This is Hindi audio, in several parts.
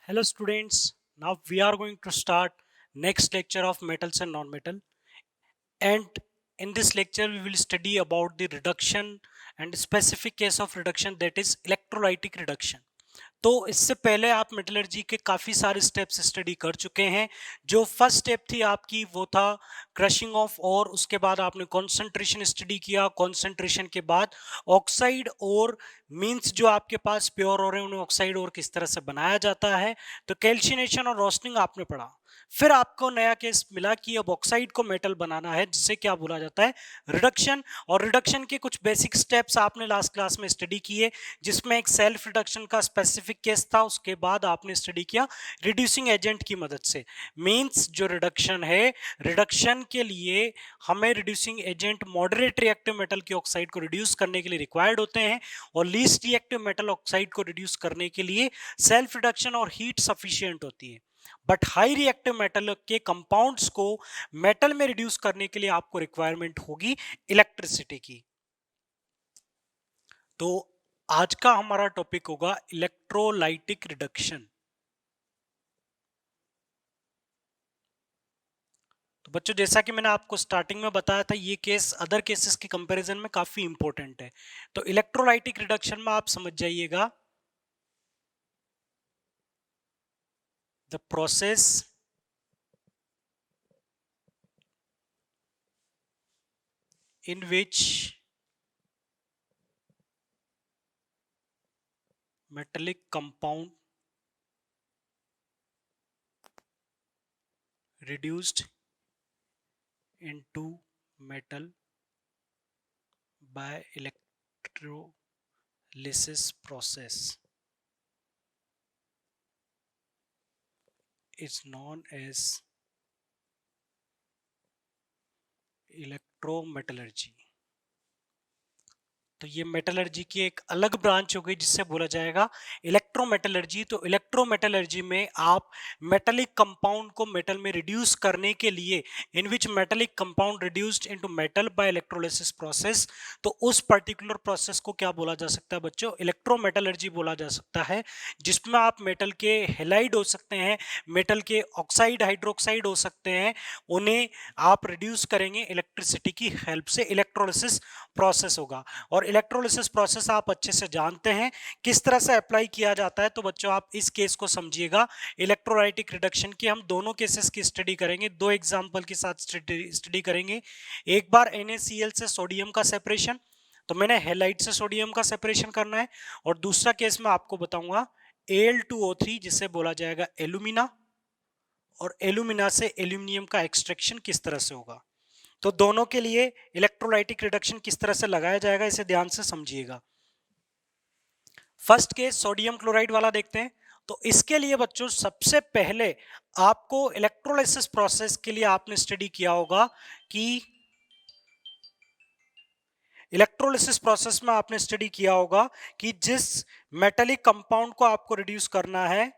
Hello students, now we are going to start next lecture of metals and non-metal, and in this lecture we will study about the reduction and specific case of reduction, that is electrolytic reduction. तो इससे पहले आप मेटलर्जी के काफ़ी सारे स्टेप्स स्टडी कर चुके हैं। जो फर्स्ट स्टेप थी आपकी वो था क्रशिंग ऑफ, और उसके बाद आपने कॉन्सेंट्रेशन स्टडी किया। कॉन्सेंट्रेशन के बाद ऑक्साइड और मींस जो आपके पास प्योर और उन्हें ऑक्साइड और किस तरह से बनाया जाता है। तो कैल्शिनेशन और रोस्टिंग आपने पढ़ा। फिर आपको नया केस मिला कि अब ऑक्साइड को मेटल बनाना है, जिसे क्या बोला जाता है, रिडक्शन। और रिडक्शन के कुछ बेसिक स्टेप्स आपने लास्ट क्लास में स्टडी किए, जिसमें एक सेल्फ रिडक्शन का स्पेसिफिक केस था। उसके बाद आपने स्टडी किया रिड्यूसिंग एजेंट की मदद से। मींस जो रिडक्शन है, रिडक्शन के लिए हमें reducing agent moderate reactive metal के ऑक्साइड को रिड्यूस करने के लिए रिक्वायर्ड होते हैं, और लीस्ट रिएक्टिव मेटल ऑक्साइड को रिड्यूस करने के लिए सेल्फ रिडक्शन और हीट सफिशिएंट होती है। बट हाई रिएक्टिव मेटल के कंपाउंड्स को मेटल में रिड्यूस करने के लिए आपको रिक्वायरमेंट होगी इलेक्ट्रिसिटी की। तो आज का हमारा टॉपिक होगा इलेक्ट्रोलाइटिक रिडक्शन। तो बच्चों, जैसा कि मैंने आपको स्टार्टिंग में बताया था, ये केस अदर केसेस के कंपैरिजन में काफी इंपॉर्टेंट है। तो इलेक्ट्रोलाइटिक रिडक्शन में आप समझ जाइएगा, the process in which metallic compound reduced into metal by electrolysis process is known as electrometallurgy. तो ये मेटलर्जी की एक अलग ब्रांच हो गई, जिससे बोला जाएगा इलेक्ट्रोमेटलर्जी। तो इलेक्ट्रोमेटलर्जी में आप मेटेलिक कंपाउंड को मेटल में रिड्यूस करने के लिए, in which metallic compound reduced into metal by electrolysis process, तो उस पर्टिकुलर प्रोसेस को क्या बोला जा सकता है बच्चों, इलेक्ट्रोमेटलर्जी बोला जा सकता है। जिसमें आप मेटल के हेलाइड हो सकते हैं, मेटल के ऑक्साइड हाइड्रोक्साइड हो सकते हैं, उन्हें आप रिड्यूस करेंगे इलेक्ट्रिसिटी की हेल्प से। इलेक्ट्रोलिसिस प्रोसेस होगा, और इलेक्ट्रोलिसिस प्रोसेस आप अच्छे से जानते हैं किस तरह से अप्लाई किया जाता है। तो बच्चों, आप इस केस को समझिएगा, इलेक्ट्रोलाइटिक रिडक्शन की हम दोनों केसेस की स्टडी करेंगे, दो एग्जांपल के साथ स्टडी करेंगे। एक बार NaCl से सोडियम का सेपरेशन, तो मैंने हेलाइड से सोडियम का सेपरेशन करना है, और दूसरा केस में आपको बताऊंगा Al2O3, जिसे बोला जाएगा एल्यूमिना, और एल्यूमिना से एल्यूमिनियम का एक्सट्रैक्शन किस तरह से होगा। तो दोनों के लिए इलेक्ट्रोलाइटिक रिडक्शन किस तरह से लगाया जाएगा, इसे ध्यान से समझिएगा। फर्स्ट केस सोडियम क्लोराइड वाला देखते हैं। तो इसके लिए बच्चों, सबसे पहले आपको इलेक्ट्रोलाइसिस प्रोसेस के लिए आपने स्टडी किया होगा कि इलेक्ट्रोलिसिस प्रोसेस में आपने स्टडी किया होगा कि जिस मेटेलिक कंपाउंड को आपको रिड्यूस करना है,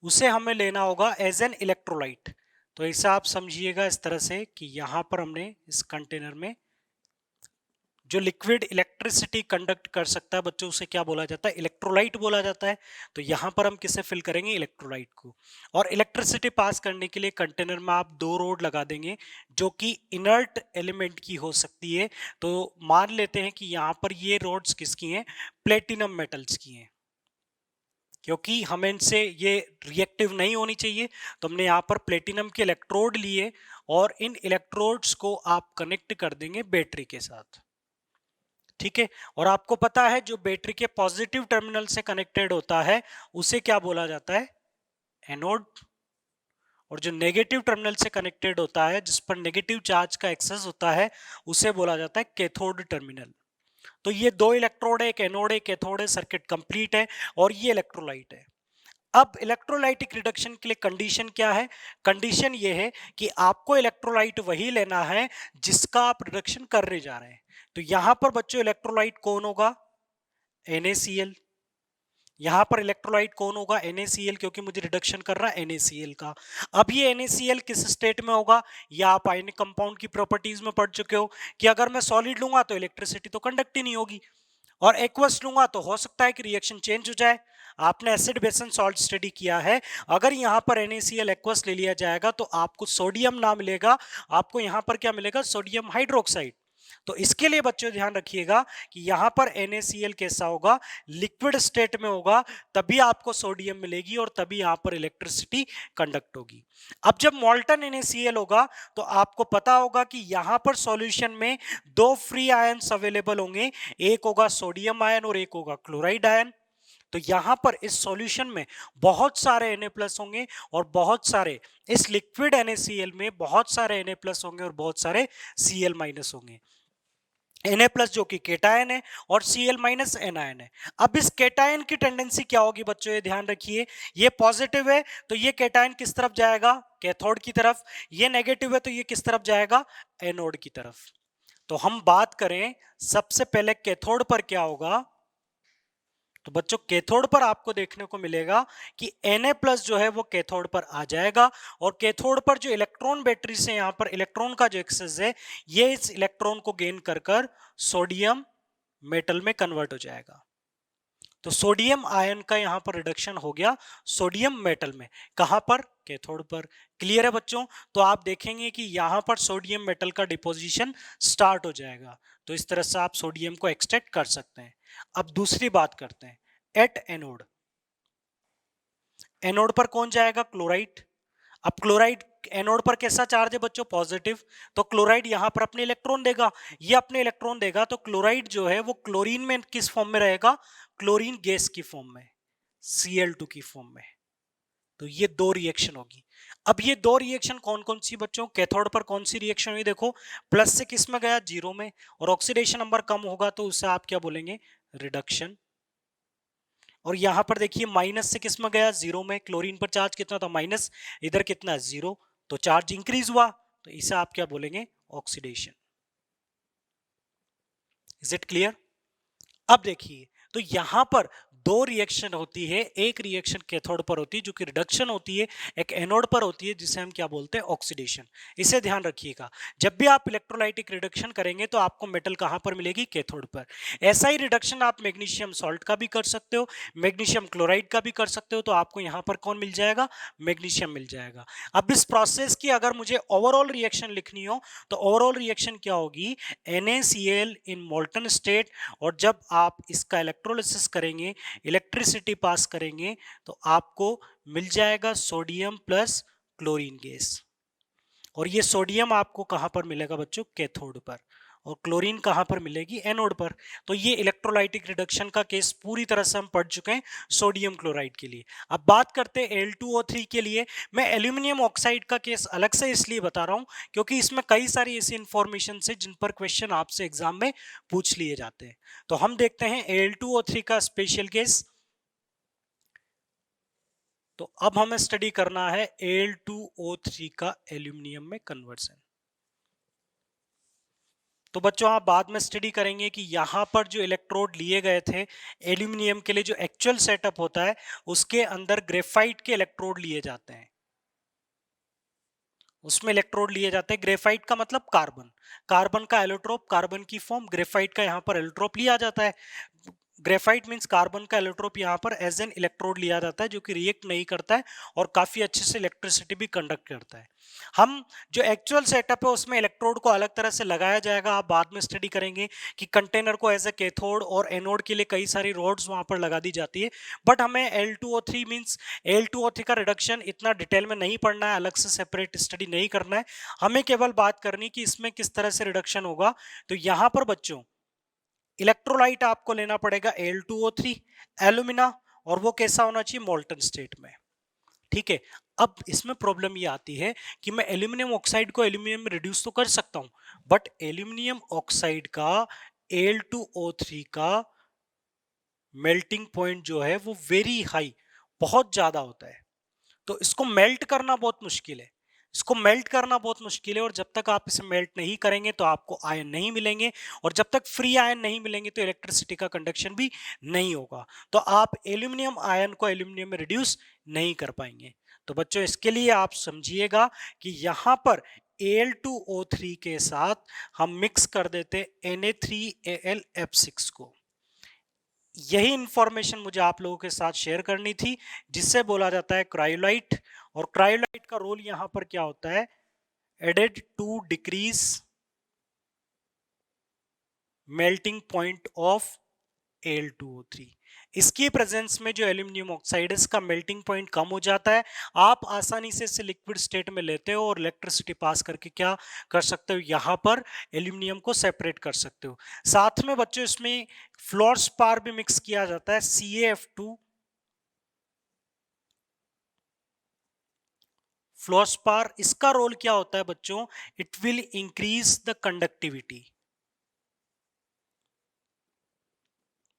उसे हमें लेना होगा एज एन इलेक्ट्रोलाइट। तो ऐसा आप समझिएगा इस तरह से कि यहां पर हमने इस कंटेनर में जो लिक्विड इलेक्ट्रिसिटी कंडक्ट कर सकता है बच्चों, उसे क्या बोला जाता है, इलेक्ट्रोलाइट बोला जाता है। तो यहां पर हम किसे फिल करेंगे, इलेक्ट्रोलाइट को। और इलेक्ट्रिसिटी पास करने के लिए कंटेनर में आप दो रोड लगा देंगे, जो कि इनर्ट एलिमेंट की हो सकती है। तो मान लेते हैं कि यहां पर ये रोड्स किसकी हैं, प्लेटिनम मेटल्स की हैं, क्योंकि हमें इनसे ये रिएक्टिव नहीं होनी चाहिए। तो हमने यहाँ पर प्लेटिनम के इलेक्ट्रोड लिए, और इन इलेक्ट्रोड्स को आप कनेक्ट कर देंगे बैटरी के साथ। ठीक है, और आपको पता है जो बैटरी के पॉजिटिव टर्मिनल से कनेक्टेड होता है, उसे क्या बोला जाता है, एनोड। और जो नेगेटिव टर्मिनल से कनेक्टेड होता है, जिस पर नेगेटिव चार्ज का एक्सेस होता है, उसे बोला जाता है कैथोड टर्मिनल। तो ये दो इलेक्ट्रोड है, एक एनोड है, कैथोड है, सर्किट कंप्लीट है, और ये इलेक्ट्रोलाइट है। अब इलेक्ट्रोलाइटिक रिडक्शन के लिए कंडीशन क्या है, कंडीशन ये है कि आपको इलेक्ट्रोलाइट वही लेना है जिसका आप रिडक्शन करने जा रहे हैं। तो यहां पर बच्चों इलेक्ट्रोलाइट कौन होगा, NaCl। यहां पर इलेक्ट्रोलाइट कौन होगा, NaCl, क्योंकि मुझे रिडक्शन करना है NaCl का। अब ये NaCl किस स्टेट में होगा, या आप आयनिक कंपाउंड की प्रॉपर्टीज में पढ़ चुके हो कि अगर मैं सॉलिड लूंगा तो इलेक्ट्रिसिटी तो कंडक्ट ही नहीं होगी, और एक्वस लूंगा तो हो सकता है कि रिएक्शन चेंज हो जाए। आपने एसिड बेसन सॉल्ट स्टडी किया है, अगर यहाँ पर NaCl एक्वस ले लिया जाएगा तो आपको सोडियम ना मिलेगा, आपको यहाँ पर क्या मिलेगा, सोडियम हाइड्रोक्साइड। तो इसके लिए बच्चों ध्यान रखिएगा कि यहां पर NaCl कैसा होगा, लिक्विड स्टेट में होगा, तभी आपको सोडियम मिलेगी और तभी यहां पर इलेक्ट्रिसिटी कंडक्ट होगी। अब जब मॉल्टन NaCl होगा तो आपको पता होगा कि यहां पर सॉल्यूशन में दो फ्री आयंस अवेलेबल होंगे, एक होगा सोडियम आयन और एक होगा क्लोराइड आयन। तो यहां पर इस सॉल्यूशन में बहुत सारे Na+ होंगे और बहुत सारे, इस लिक्विड NaCl में बहुत सारे Na+ होंगे और बहुत सारे Cl- होंगे। Na+ जो कि केटायन है और Cl- एनायन है। अब इस केटायन की टेंडेंसी क्या होगी बच्चों, ये ध्यान रखिए, ये पॉजिटिव है तो ये केटायन किस तरफ जाएगा, कैथोड की तरफ, ये नेगेटिव है तो ये किस तरफ जाएगा, एनोड की तरफ। तो हम बात करें सबसे पहले कैथोड पर क्या होगा, तो बच्चों कैथोड पर आपको देखने को मिलेगा कि Na+ जो है वो कैथोड पर आ जाएगा और कैथोड पर जो इलेक्ट्रॉन बैटरी से यहां पर इलेक्ट्रॉन का जो एक्सेस है, ये इस इलेक्ट्रॉन को गेन कर कर सोडियम मेटल में कन्वर्ट हो जाएगा। तो सोडियम आयन का यहां पर रिडक्शन हो गया सोडियम मेटल में, कहां पर, कैथोड पर। क्लियर है बच्चों? तो आप देखेंगे कि यहां पर सोडियम मेटल का डिपोजिशन स्टार्ट हो जाएगा। तो इस तरह से आप सोडियम को एक्सट्रैक्ट कर सकते हैं। अब दूसरी बात करते हैं, एट एनोड, एनोड पर कौन जाएगा, क्लोराइड। अब क्लोराइड एनोड पर कैसा चार्ज है बच्चों, पॉजिटिव, तो क्लोराइड यहां पर अपने इलेक्ट्रॉन देगा, ये अपने इलेक्ट्रॉन देगा, तो क्लोराइड जो है वो क्लोरीन में किस फॉर्म में रहेगा, क्लोरीन गैस की फॉर्म में, Cl2 की फॉर्म में। तो ये दो रिएक्शन होगी। अब ये दो रिएक्शन कौन कौन सी बच्चों, कैथोड पर कौन सी रिएक्शन हुई, देखो प्लस से किस में गया, जीरो में, और ऑक्सीडेशन नंबर कम होगा तो उसे आप क्या बोलेंगे, रिडक्शन। और यहां पर देखिए माइनस से किस में गया, जीरो में, क्लोरीन पर चार्ज कितना था, माइनस, इधर कितना, जीरो, तो चार्ज इंक्रीज हुआ, तो इसे आप क्या बोलेंगे, ऑक्सीडेशन। Is it clear? अब देखिए, तो यहां पर दो रिएक्शन होती है, एक रिएक्शन कैथोड पर होती है जो कि रिडक्शन होती है, एक एनोड पर होती है जिसे हम क्या बोलते हैं, ऑक्सीडेशन। इसे ध्यान रखिएगा, जब भी आप इलेक्ट्रोलाइटिक रिडक्शन करेंगे तो आपको मेटल कहां पर मिलेगी, कैथोड पर। ऐसा ही रिडक्शन आप मैग्नीशियम सॉल्ट का भी कर सकते हो, मैग्नीशियम क्लोराइड का भी कर सकते हो, तो आपको यहां पर कौन मिल जाएगा, मैग्नीशियम मिल जाएगा। अब इस प्रोसेस की अगर मुझे ओवरऑल रिएक्शन लिखनी हो तो ओवरऑल रिएक्शन क्या होगी, NaCl इन मोल्टन स्टेट, और जब आप इसका इलेक्ट्रोलिसिस करेंगे, इलेक्ट्रिसिटी पास करेंगे, तो आपको मिल जाएगा सोडियम प्लस क्लोरीन गैस। और ये सोडियम आपको कहां पर मिलेगा बच्चों, कैथोड पर, और क्लोरीन कहां पर मिलेगी, एनोड पर। तो ये इलेक्ट्रोलाइटिक रिडक्शन का केस पूरी तरह से हम पढ़ चुके हैं सोडियम क्लोराइड के लिए। अब बात करते हैं Al2O3 के लिए। मैं एल्यूमिनियम ऑक्साइड का केस अलग से इसलिए बता रहा हूं क्योंकि इसमें कई सारी ऐसी इंफॉर्मेशन है जिन पर क्वेश्चन आपसे एग्जाम में पूछ लिए जाते हैं। तो हम देखते हैं Al2O3 का स्पेशल केस। तो अब हमें स्टडी करना है Al2O3 का एल्यूमिनियम में कन्वर्जन। तो बच्चों आप बाद में स्टडी करेंगे कि यहां पर जो इलेक्ट्रोड लिए गए थे एल्यूमिनियम के लिए, जो एक्चुअल सेटअप होता है उसके अंदर ग्रेफाइट के इलेक्ट्रोड लिए जाते हैं, उसमें इलेक्ट्रोड लिए जाते हैं। ग्रेफाइट का मतलब कार्बन, कार्बन का एलोट्रोप, कार्बन की फॉर्म, ग्रेफाइट का यहाँ पर एलोट्रोप लिया जाता है। ग्रेफाइट मींस कार्बन का इलेक्ट्रोप यहाँ पर एज एन इलेक्ट्रोड लिया जाता है जो कि रिएक्ट नहीं करता है और काफी अच्छे से इलेक्ट्रिसिटी भी कंडक्ट करता है। हम जो एक्चुअल सेटअप है उसमें इलेक्ट्रोड को अलग तरह से लगाया जाएगा, आप बाद में स्टडी करेंगे कि कंटेनर को एज ए कैथोड और एनोड के लिए कई सारी रोड्स वहां पर लगा दी जाती है। बट हमें Al2O3 मींस Al2O3 का रिडक्शन इतना डिटेल में नहीं पढ़ना है, अलग से सेपरेट स्टडी नहीं करना है, हमें केवल बात करनी कि इसमें किस तरह से रिडक्शन होगा। तो यहां पर बच्चों इलेक्ट्रोलाइट आपको लेना पड़ेगा Al2O3 एल्यूमिना, और वो कैसा होना चाहिए, मोल्टन स्टेट में। ठीक है, अब इसमें प्रॉब्लम ये आती है कि मैं एल्यूमिनियम ऑक्साइड को एल्यूमिनियम में रिड्यूस तो कर सकता हूं, बट एल्यूमिनियम ऑक्साइड का Al2O3 का मेल्टिंग पॉइंट जो है वो वेरी हाई, बहुत ज्यादा होता है। तो इसको मेल्ट करना बहुत मुश्किल है, इसको मेल्ट करना बहुत मुश्किल है, और जब तक आप इसे मेल्ट नहीं करेंगे तो आपको आयन नहीं मिलेंगे, और जब तक फ्री आयन नहीं मिलेंगे तो इलेक्ट्रिसिटी का कंडक्शन भी नहीं होगा। तो आप एल्यूमिनियम आयन को एल्यूमिनियम में रिड्यूस नहीं कर पाएंगे। तो बच्चों इसके लिए आप समझिएगा कि यहां पर Al2O3 के साथ हम मिक्स कर देते Na3Al F6 को। यही इंफॉर्मेशन मुझे आप लोगों के साथ शेयर करनी थी, जिससे बोला जाता है क्रायोलाइट। और क्रायोलाइट का रोल यहां पर क्या होता है, added to decrease melting point of Al2O3। इसकी प्रेजेंस में जो एल्यूमिनियम ऑक्साइड है इसका मेल्टिंग पॉइंट कम हो जाता है, आप आसानी से इसे लिक्विड स्टेट में लेते हो और इलेक्ट्रिसिटी पास करके क्या कर सकते हो, यहां पर एल्यूमिनियम को सेपरेट कर सकते हो। साथ में बच्चों इसमें फ्लोरस्पार भी मिक्स किया जाता है, CaF2। फ्लोरस्पार, इसका रोल क्या होता है बच्चों, it will increase the conductivity.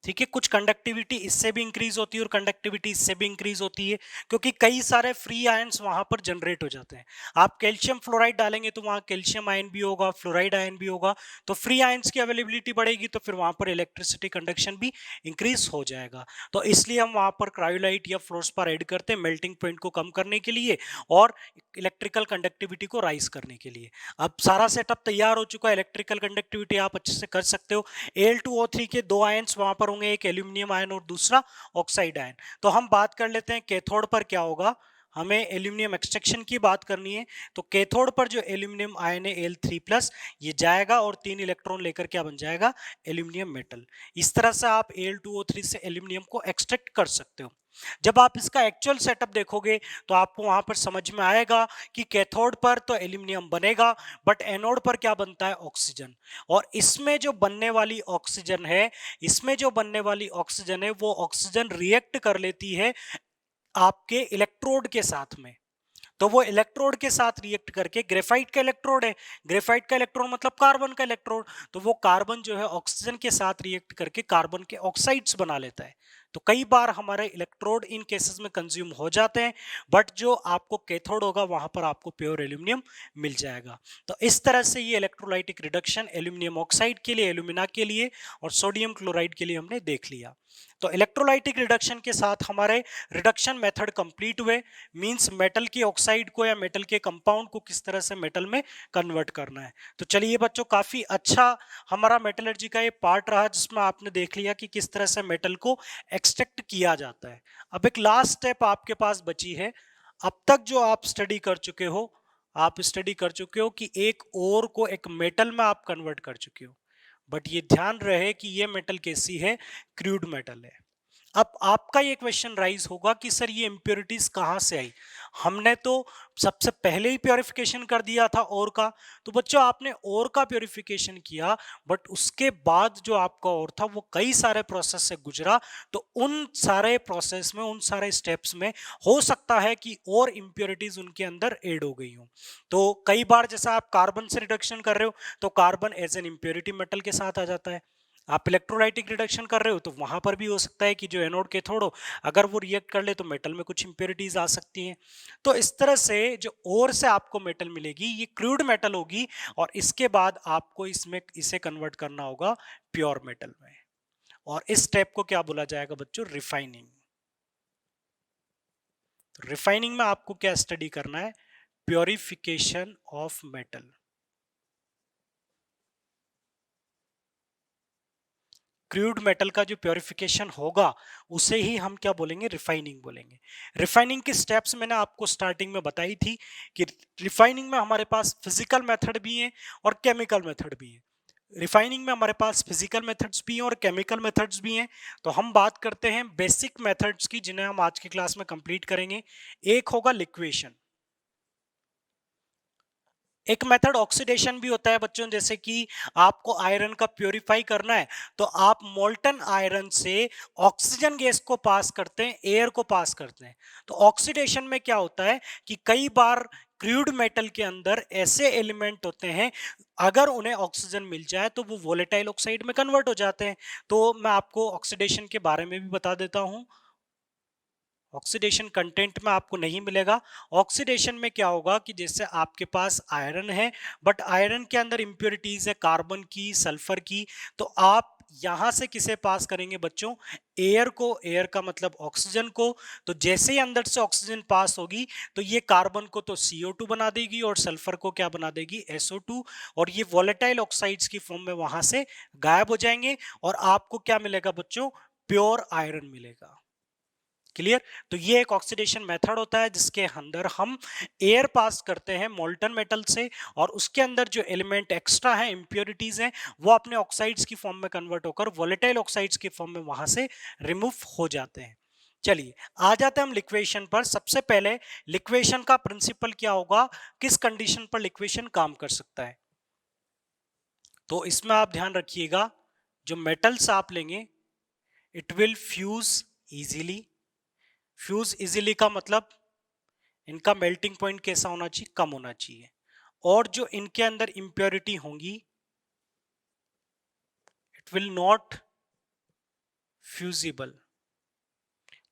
ठीक है, कुछ कंडक्टिविटी इससे भी इंक्रीज होती है और कंडक्टिविटी इससे भी इंक्रीज होती है, क्योंकि कई सारे फ्री आयंस वहां पर जनरेट हो जाते हैं। आप कैल्शियम फ्लोराइड डालेंगे तो वहां कैल्शियम आयन भी होगा, फ्लोराइड आयन भी होगा, तो फ्री आयंस की अवेलेबिलिटी बढ़ेगी, तो फिर वहां पर इलेक्ट्रिसिटी कंडक्शन भी इंक्रीज हो जाएगा। तो इसलिए हम वहां पर क्रायोलाइट या फ्लोरस्पार ऐड करते हैं मेल्टिंग पॉइंट को कम करने के लिए और इलेक्ट्रिकल कंडक्टिविटी को राइज करने के लिए। अब सारा सेटअप तैयार हो चुका है, इलेक्ट्रिकल कंडक्टिविटी आप अच्छे से कर सकते हो। Al2O3 के दो आयंस वहां पर होंगे, एक एल्यूमिनियम आयन और दूसरा ऑक्साइड आयन। तो हम बात कर लेते हैं कैथोड पर क्या होगा, हमें एल्यूमिनियम एक्सट्रैक्शन की बात करनी है। तो कैथोड पर जो एल्यूमिनियम आयन है Al3+, ये जाएगा और 3 इलेक्ट्रॉन लेकर क्या बन जाएगा, एल्यूमिनियम मेटल। इस तरह से आप Al2O3 से एल्यूमिनियम को एक्सट्रैक्ट कर सकते हो। जब आप इसका एक्चुअल सेटअप देखोगे तो आपको वहां पर समझ में आएगा कि कैथोड पर तो एल्यूमिनियम बनेगा, बट एनोड पर क्या बनता है, ऑक्सीजन। और इसमें जो बनने वाली ऑक्सीजन है, वो ऑक्सीजन रिएक्ट कर लेती है आपके इलेक्ट्रोड के साथ में। तो वो इलेक्ट्रोड के साथ रिएक्ट करके, ग्रेफाइट का इलेक्ट्रोड है, ग्रेफाइट का इलेक्ट्रोड मतलब कार्बन का इलेक्ट्रोड, तो वो कार्बन जो है ऑक्सीजन के साथ रिएक्ट करके कार्बन के ऑक्साइड्स बना लेता है। तो कई बार हमारे इलेक्ट्रोड इन केसेस में कंज्यूम हो जाते हैं, बट जो आपको कैथोड होगा वहां पर आपको प्योर एल्यूमिनियम मिल जाएगा। तो इस तरह से ये इलेक्ट्रोलाइटिक रिडक्शन एल्यूमिनियम ऑक्साइड के लिए, एल्यूमिना के लिए और सोडियम क्लोराइड के लिए हमने देख लिया। तो इलेक्ट्रोलाइटिक रिडक्शन के साथ हमारे रिडक्शन मेथड कंप्लीट हुए, मींस मेटल के ऑक्साइड को या मेटल के कंपाउंड को किस तरह से मेटल में कन्वर्ट करना है। तो चलिए बच्चों, काफी अच्छा हमारा मेटलर्जी का ये पार्ट रहा, जिसमें आपने देख लिया कि किस तरह से मेटल को एक्सट्रैक्ट किया जाता है। अब एक लास्ट स्टेप आपके पास बची है। अब तक जो आप स्टडी कर चुके हो, कि एक ओर को एक मेटल में आप कन्वर्ट कर चुके हो, बट ये ध्यान रहे कि ये मेटल कैसी है, क्रूड मेटल है। अब आपका ये क्वेश्चन राइज होगा कि सर ये इंप्योरिटीज कहां से आई, हमने तो सबसे पहले ही प्योरिफिकेशन कर दिया था ओर का। तो बच्चों, आपने ओर का प्योरिफिकेशन किया, बट उसके बाद जो आपका ओर था वो कई सारे प्रोसेस से गुजरा। तो उन सारे प्रोसेस में, उन सारे स्टेप्स में हो सकता है कि और इंप्योरिटीज उनके अंदर ऐड हो गई हो। तो कई बार जैसा आप कार्बन से रिडक्शन कर रहे हो तो carbon as an impurity metal के साथ आ जाता है। आप इलेक्ट्रोलाइटिक रिडक्शन कर रहे हो तो वहां पर भी हो सकता है कि जो एनोड कैथोड हो, अगर वो रिएक्ट कर ले तो मेटल में कुछ इंप्योरिटीज आ सकती हैं। तो इस तरह से जो ओर से आपको मेटल मिलेगी ये क्रूड मेटल होगी, और इसके बाद आपको इसमें इसे कन्वर्ट करना होगा प्योर मेटल में। और इस स्टेप को क्या बोला जाएगा बच्चों, रिफाइनिंग। रिफाइनिंग में आपको क्या स्टडी करना है, purification of metal. Crude metal का जो प्योरिफिकेशन होगा उसे ही हम क्या बोलेंगे, रिफाइनिंग बोलेंगे। रिफाइनिंग के स्टेप्स मैंने आपको स्टार्टिंग में बताई थी कि रिफाइनिंग में हमारे पास फिजिकल मेथड भी है और केमिकल मेथड भी है। रिफाइनिंग में हमारे पास फिजिकल मेथड्स भी हैं और केमिकल मेथड्स भी हैं। तो हम बात करते हैं बेसिक मेथड्स की, जिन्हें हम आज की क्लास में कंप्लीट करेंगे। एक होगा लिक्वेशन, एक मेथड ऑक्सीडेशन भी होता है बच्चों, जैसे कि आपको आयरन का प्योरीफाई करना है तो आप मोल्टन आयरन से ऑक्सीजन गैस को पास करते हैं, एयर को पास करते हैं। तो ऑक्सीडेशन में क्या होता है कि कई बार क्रूड मेटल के अंदर ऐसे एलिमेंट होते हैं, अगर उन्हें ऑक्सीजन मिल जाए तो वो वोलेटाइल ऑक्साइड में कन्वर्ट हो जाते हैं। तो मैं आपको ऑक्सीडेशन के बारे में भी बता देता हूं। ऑक्सीडेशन कंटेंट में आपको नहीं मिलेगा। ऑक्सीडेशन में क्या होगा कि जैसे आपके पास आयरन है, बट आयरन के अंदर इंप्योरिटीज है कार्बन की, सल्फर की। तो आप यहां से किसे पास करेंगे बच्चों, एयर को, एयर का मतलब ऑक्सीजन को। तो जैसे ही अंदर से ऑक्सीजन पास होगी तो ये कार्बन को तो CO2 बना देगी और सल्फर को क्या बना देगी, SO2। और ये वोलेटाइल ऑक्साइड्स की फॉर्म में वहां से गायब हो जाएंगे और आपको क्या मिलेगा बच्चों, प्योर आयरन मिलेगा। क्लियर? तो ये एक ऑक्सीडेशन मेथड होता है जिसके अंदर हम एयर पास करते हैं मोल्टन मेटल से, और उसके अंदर जो एलिमेंट एक्स्ट्रा है, इंप्योरिटीज हैं, वो अपने ऑक्साइड्स की फॉर्म में कन्वर्ट होकर वोलेटाइल ऑक्साइड्स की फॉर्म में वहां से रिमूव हो जाते हैं। चलिए आ जाते हैं हम लिक्वेशन पर। सबसे पहले लिक्वेशन का प्रिंसिपल क्या होगा, किस कंडीशन पर लिक्वेशन काम कर सकता है। तो इसमें आप ध्यान रखिएगा, जो मेटल्स आप लेंगे it will fuse easily. Fuse easily का मतलब इनका मेल्टिंग पॉइंट कैसा होना चाहिए, कम होना चाहिए, और जो इनके अंदर इंप्योरिटी होंगी it will not fusible.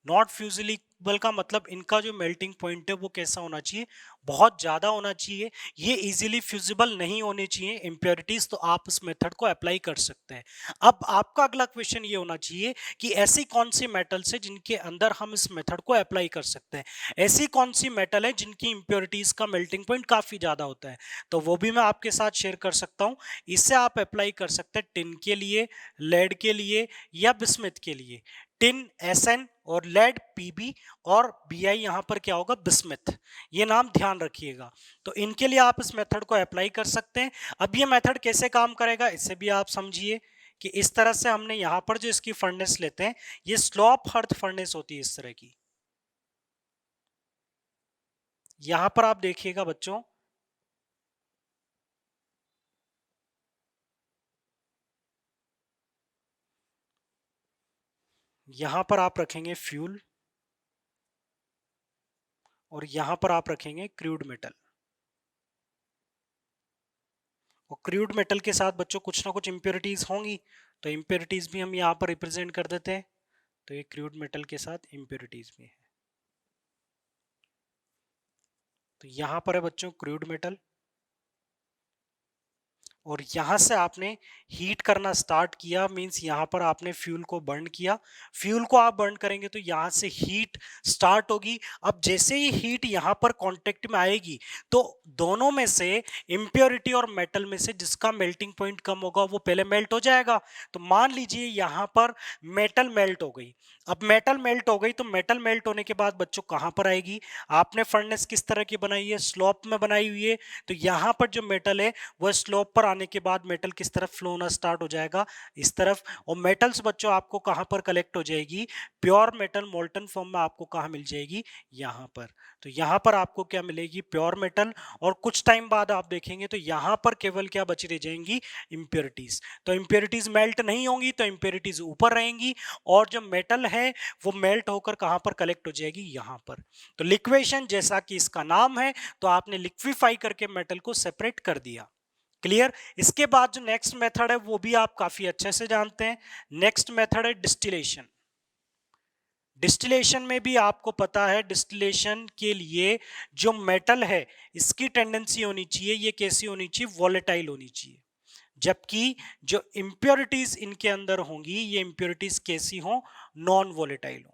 Not fusible का मतलब इनका जो मेल्टिंग पॉइंट है वो कैसा होना चाहिए, बहुत ज्यादा होना चाहिए। ये इजीली फ्यूजिबल नहीं होने चाहिए इंप्योरिटीज, तो आप इस मेथड को अप्लाई कर सकते हैं। अब आपका अगला क्वेश्चन ये होना चाहिए कि ऐसी कौन सी मेटल्स है जिनके अंदर हम इस मेथड को अप्लाई कर सकते हैं। ऐसी कौन सी मेटल है जिनकी इंप्योरिटीज का मेल्टिंग पॉइंट काफी ज्यादा होता है, तो वो भी मैं आपके साथ शेयर कर सकता हूं। इससे आप अप्लाई कर सकते हैं टिन के लिए, लेड के लिए, या बिस्मिथ के लिए। टिन एसएन और लेड पीबी, और बीआई यहां पर क्या होगा, बिस्मिथ। ये नाम ध्यान रखिएगा। तो इनके लिए आप इस मेथड को अप्लाई कर सकते हैं। अब ये मेथड कैसे काम करेगा इससे भी आप समझिए कि इस तरह से हमने यहां पर जो इसकी फर्नेस लेते हैं, ये स्लॉप हर्थ फर्नेस होती है इस तरह की। यहां पर आप देखिएगा बच्चों, यहां पर आप रखेंगे फ्यूल, और यहां पर आप रखेंगे क्रूड मेटल। और क्रूड मेटल के साथ बच्चों कुछ ना कुछ इंप्योरिटीज होंगी, तो इंप्योरिटीज भी हम यहाँ पर रिप्रेजेंट कर देते हैं। तो ये क्रूड मेटल के साथ इंप्योरिटीज भी है। तो यहाँ पर है बच्चों क्रूड मेटल, और यहां से आपने हीट करना स्टार्ट किया, मींस यहां पर आपने फ्यूल को बर्न किया। फ्यूल को आप बर्न करेंगे तो यहां से हीट स्टार्ट होगी। अब जैसे ही हीट यहां पर कांटेक्ट में आएगी, तो दोनों में से इंप्योरिटी और मेटल में से जिसका मेल्टिंग पॉइंट कम होगा वो पहले मेल्ट हो जाएगा। तो मान लीजिए यहां पर मेटल मेल्ट हो गई। अब मेटल मेल्ट हो गई तो मेटल मेल्ट होने के बाद बच्चों कहां पर आएगी, आपने फर्नेस किस तरह की बनाई है, स्लोप में बनाई हुई है। तो यहां पर जो मेटल है वह स्लोप पर आने के बाद मेटल किस तरफ फ्लो होना स्टार्ट हो जाएगा, इस तरफ। और मेटल्स बच्चों आपको कहां पर कलेक्ट हो जाएगी, प्योर मेटल मोल्टन फॉर्म में आपको कहां मिल जाएगी, यहां पर। तो यहां पर आपको क्या मिलेगी, प्योर मेटल। और कुछ टाइम बाद आप देखेंगे तो यहां पर केवल क्या बची रह जाएंगी, इंप्योरिटीज। तो इंप्योरिटीज मेल्ट नहीं होंगी, तो इंप्योरिटीज ऊपर रहेंगी, और जो मेटल है वो मेल्ट होकर कहां पर कलेक्ट हो जाएगी, यहां पर। तो लिक्वेशन जैसा कि इसका नाम है, तो आपने लिक्विफाई करके मेटल को सेपरेट कर दिया। क्लियर? इसके बाद जो नेक्स्ट मेथड है वो भी आप काफी अच्छे से जानते हैं। नेक्स्ट मेथड है डिस्टिलेशन। डिस्टिलेशन में भी आपको पता है, डिस्टिलेशन के लिए जो मेटल है इसकी टेंडेंसी होनी चाहिए, ये कैसी होनी चाहिए, वॉलेटाइल होनी चाहिए। जबकि जो इंप्योरिटीज इनके अंदर होंगी, ये इंप्योरिटीज कैसी हो, नॉन वॉलेटाइल हो।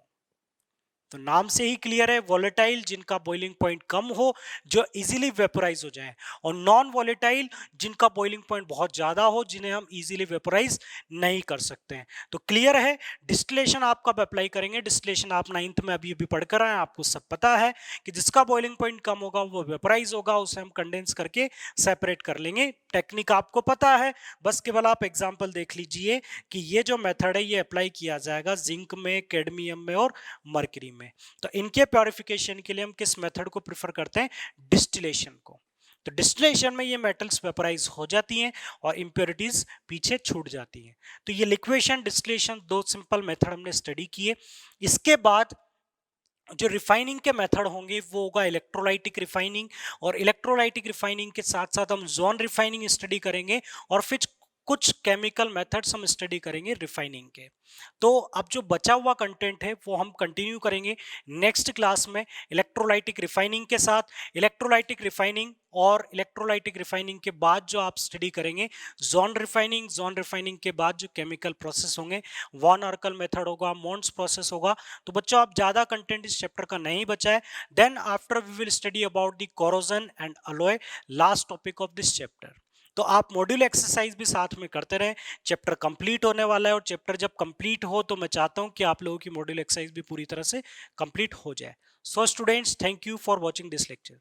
तो नाम से ही क्लियर है, वॉलेटाइल जिनका बॉइलिंग पॉइंट कम हो, जो इजीली वेपोराइज हो जाए, और नॉन वॉलेटाइल जिनका बॉइलिंग पॉइंट बहुत ज्यादा हो, जिन्हें हम इजीली वेपोराइज नहीं कर सकते हैं। तो क्लियर है, डिस्टिलेशन आप कब अप्लाई करेंगे, डिस्टिलेशन आप 9th में अभी अभी पढ़कर आए, आपको सब पता है कि जिसका बॉइलिंग पॉइंट कम होगा वो वेपोराइज होगा, उसे हम कंडेंस करके सेपरेट कर लेंगे। टेक्निक आपको पता है, बस केवल आप एग्जाम्पल देख लीजिए कि ये जो मेथड है ये अप्लाई किया जाएगा जिंक में, कैडमियम में और मर्क्यूरी में। तो इनके प्योरिफिकेशन के लिए हम किस मेथड को प्रेफर करते हैं, डिस्टिलेशन को। तो डिस्टिलेशन में ये मेटल्स वेपोराइज हो जाती हैं और इंप्योरिटीज पीछे छूट जाती हैं। तो ये लिक्वेशन, डिस्टिलेशन, दो सिंपल मेथड हमने स्टडी किए। इसके बाद जो रिफाइनिंग के मेथड होंगे वो होगा इलेक्ट्रोलाइटिक रिफाइनिंग, और इलेक्ट्रोलाइटिक रिफाइनिंग के साथ साथ हम जोन रिफाइनिंग स्टडी करेंगे, और फिर कुछ केमिकल मेथड्स हम स्टडी करेंगे रिफाइनिंग के। तो अब जो बचा हुआ कंटेंट है वो हम कंटिन्यू करेंगे नेक्स्ट क्लास में इलेक्ट्रोलाइटिक रिफाइनिंग के साथ। इलेक्ट्रोलाइटिक रिफाइनिंग और इलेक्ट्रोलाइटिक रिफाइनिंग के बाद जो आप स्टडी करेंगे जोन रिफाइनिंग, जोन रिफाइनिंग के बाद जो केमिकल प्रोसेस होंगे, वॉन आर्कल मेथड होगा, मोन्स प्रोसेस होगा। तो बच्चों आप ज्यादा कंटेंट इस चैप्टर का नहीं बचा है। Then after we will study about the corrosion and alloy, last topic of this chapter. तो आप मॉड्यूल एक्सरसाइज भी साथ में करते रहें। चैप्टर कंप्लीट होने वाला है और चैप्टर जब कंप्लीट हो तो मैं चाहता हूं कि आप लोगों की मॉड्यूल एक्सरसाइज भी पूरी तरह से कंप्लीट हो जाए। So students, thank you for watching this lecture.